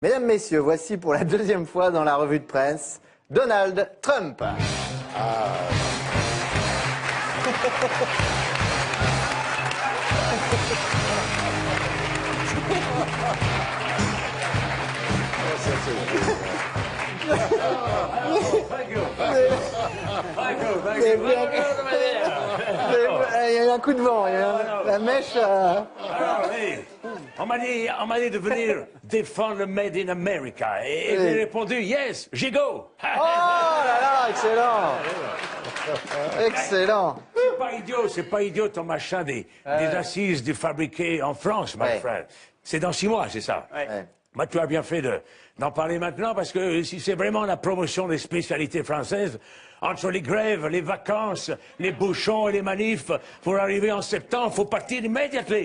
Mesdames, Messieurs, voici pour la deuxième fois dans la revue de presse, Donald Trump. Il y a eu un coup de vent, la mèche... Alors, oui, on m'a dit de venir défendre le Made in America. Et j'ai répondu, yes, j'y go. Oh là là, excellent. Excellent. C'est pas idiot ton machin des assises du fabriqué en France, mon frère. C'est dans 6 mois, c'est ça. Bah, tu as bien fait d'en parler maintenant, parce que si c'est vraiment la promotion des spécialités françaises, entre les grèves, les vacances, les bouchons et les manifs, pour arriver en septembre, il faut partir immédiatement.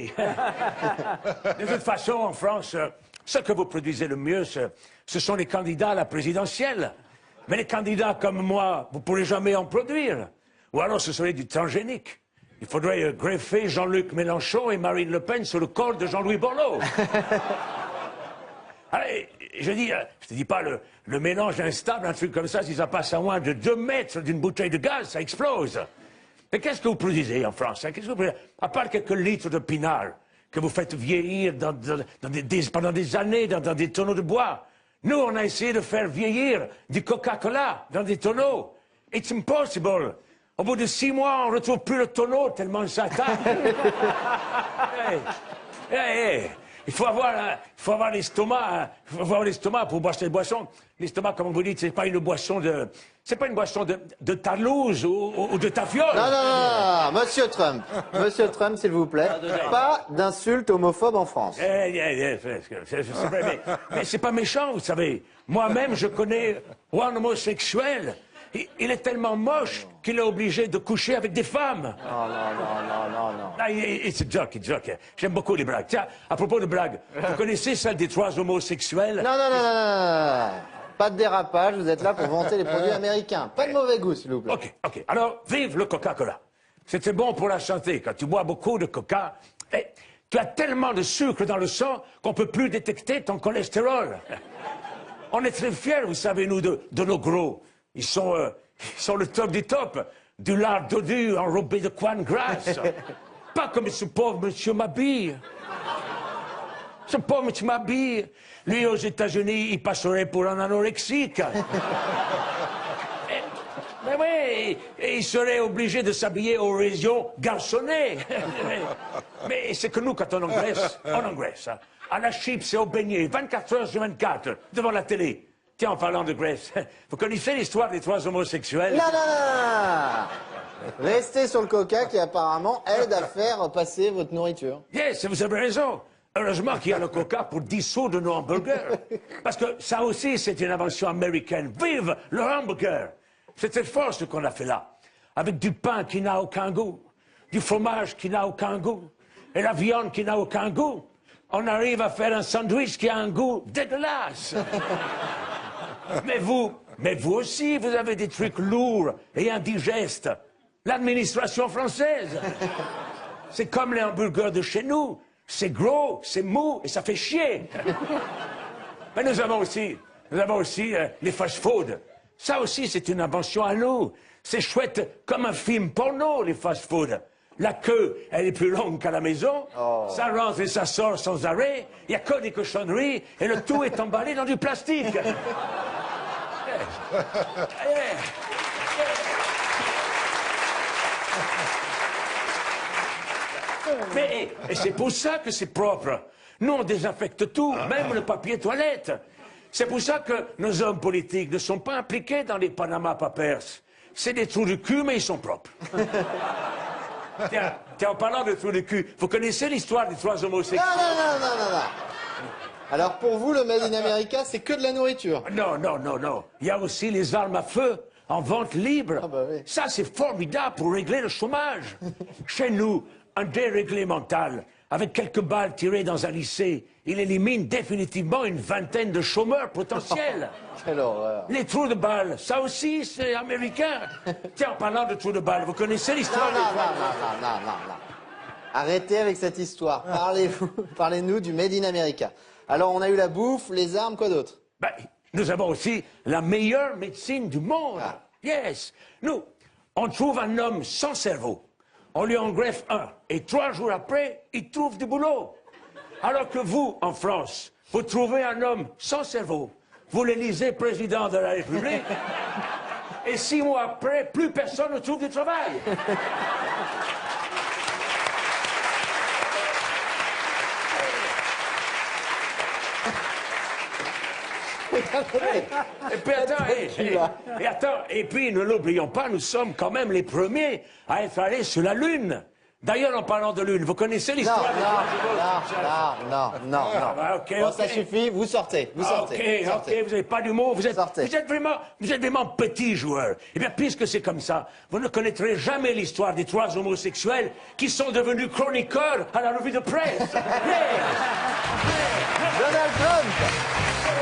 De toute façon, en France, ce que vous produisez le mieux, ce sont les candidats à la présidentielle. Mais les candidats comme moi, vous ne pourrez jamais en produire. Ou alors ce serait du transgénique. Il faudrait greffer Jean-Luc Mélenchon et Marine Le Pen sur le corps de Jean-Louis Borloo. Allez, je te dis pas le mélange instable, un truc comme ça, si ça passe à moins de 2 mètres d'une bouteille de gaz, ça explose. Mais qu'est-ce que vous produisez en France, hein? Qu'est-ce que vous produisez? À part quelques litres de pinard que vous faites vieillir pendant des années dans des tonneaux de bois. Nous, on a essayé de faire vieillir du Coca-Cola dans des tonneaux. It's impossible. Au bout de 6 mois, on ne retrouve plus le tonneau tellement ça tape. Il faut avoir l'estomac, pour boire cette boisson. L'estomac, comme vous dites, c'est pas une boisson de Tarlouse ou de Tafiole. Non, Monsieur Trump, s'il vous plaît, pas d'insultes homophobes en France. Mais c'est pas méchant, vous savez. Moi-même, je connais un homosexuel. Il est tellement moche qu'il est obligé de coucher avec des femmes. Non. It's a joke. J'aime beaucoup les blagues. Tiens, à propos de blagues, vous connaissez celle des 3 homosexuels? Non. Pas de dérapage, vous êtes là pour vanter les produits américains. Pas de mauvais goût, s'il vous plaît. Ok. Alors, vive le Coca-Cola. C'était bon pour la santé. Quand tu bois beaucoup de coca, tu as tellement de sucre dans le sang qu'on ne peut plus détecter ton cholestérol. On est très fiers, vous savez, nous, de nos gros. Ils sont le top du top, du lard dodu enrobé de coin grasse. Pas comme ce pauvre monsieur Mabille. Ce pauvre monsieur Mabille, lui aux États-Unis, il passerait pour un anorexique. Mais oui, il serait obligé de s'habiller aux régions garçonnées. Mais c'est que nous, quand on engraisse. Hein. À la chips et au beignet, 24 heures sur 24, devant la télé. Tiens, en parlant de graisse, vous connaissez l'histoire des 3 homosexuels? Non. Restez sur le coca qui apparemment aide à faire passer votre nourriture. Yes, vous avez raison. Heureusement qu'il y a le coca pour dissoudre nos hamburgers. Parce que ça aussi, c'est une invention américaine. Vive le hamburger! C'était fort ce qu'on a fait là. Avec du pain qui n'a aucun goût, du fromage qui n'a aucun goût, et la viande qui n'a aucun goût. On arrive à faire un sandwich qui a un goût dégueulasse. Mais vous aussi, vous avez des trucs lourds et indigestes. L'administration française. C'est comme les hamburgers de chez nous. C'est gros, c'est mou et ça fait chier. Mais nous avons aussi les fast-food. Ça aussi, c'est une invention à nous. C'est chouette comme un film porno, les fast-food. La queue, elle est plus longue qu'à la maison. Ça rentre et ça sort sans arrêt. Il n'y a que des cochonneries et le tout est emballé dans du plastique. Et c'est pour ça que c'est propre. Nous, on désinfecte tout, même le papier toilette. C'est pour ça que nos hommes politiques ne sont pas impliqués dans les Panama Papers. C'est des trous de cul, mais ils sont propres. Tiens, en parlant de trous de cul, vous connaissez l'histoire des 3 homosexuels? Non. Alors pour vous, le Made in America, c'est que de la nourriture? Non. Il y a aussi les armes à feu en vente libre. Oui. Ça, c'est formidable pour régler le chômage. Chez nous, un déréglé mental, avec quelques balles tirées dans un lycée, il élimine définitivement une vingtaine de chômeurs potentiels. Quelle horreur. Les trous de balles, ça aussi, c'est américain. Tiens, en parlant de trous de balles, vous connaissez l'histoire des trous? Non. Arrêtez avec cette histoire. Parlez-nous du Made in America. Alors, on a eu la bouffe, les armes, quoi d'autre? Ben, nous avons aussi la meilleure médecine du monde. Ah. Yes. Nous, on trouve un homme sans cerveau. On lui en greffe un. Et 3 jours après, il trouve du boulot. Alors que vous, en France, vous trouvez un homme sans cerveau. Vous l'élisez président de la République. Et 6 mois après, plus personne ne trouve du travail. Et puis et puis ne l'oublions pas, nous sommes quand même les premiers à être allés sur la Lune. D'ailleurs, en parlant de Lune, vous connaissez l'histoire Non. Ah, ok, Bon, ok. ça suffit, vous sortez, vous sortez. Ok, vous n'avez pas d'humour, vous êtes vraiment petit joueur. Eh bien, puisque c'est comme ça, vous ne connaîtrez jamais l'histoire des 3 homosexuels qui sont devenus chroniqueurs à la revue de presse. Donald Trump!